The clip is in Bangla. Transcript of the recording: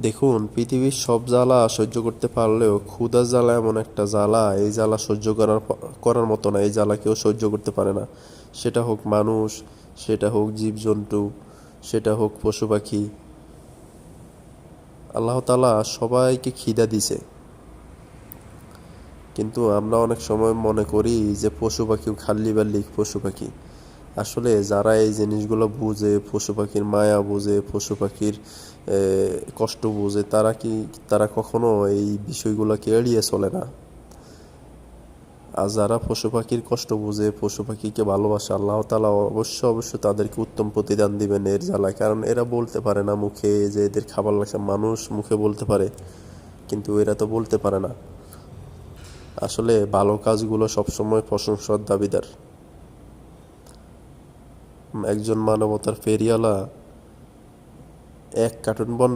দেখুন, পৃথিবীর সব জ্বালা সহ্য করতে পারলেও ক্ষুধার জ্বালা এমন একটা জ্বালা, এই জ্বালা সহ্য করার মতো না। এই জ্বালা কেউ সহ্য করতে পারে না। সেটা হোক মানুষ, সেটা হোক জীবজন্তু, সেটা হোক পশু পাখি। আল্লাহ তাআলা সবাইকে খিদা দিছে, কিন্তু আমরা অনেক সময় মনে করি যে পশু পাখিও খাল্লি বাল্লি পশু পাখি। আসলে যারা এই জিনিসগুলো বুঝে, পশু পাখির মায়া বুঝে, পশু পাখির কষ্ট বুঝে, তারা কখনো এই বিষয়গুলোকে এড়িয়ে চলে না। আর যারা পশু পাখির কষ্ট বুঝে, পশু পাখিকে ভালোবাসে, আল্লাহ তাআলা অবশ্যই তাদেরকে উত্তম প্রতিদান দিবেন এর জ্বালায়। কারণ এরা বলতে পারে না মুখে যে এদের খাবার লাগছে। মানুষ মুখে বলতে পারে, কিন্তু এরা তো বলতে পারে না। আসলে ভালো কাজগুলো সবসময় প্রশংসার দাবিদার। একজন মানবতার ফেরিওয়ালা 1 কার্টুন বন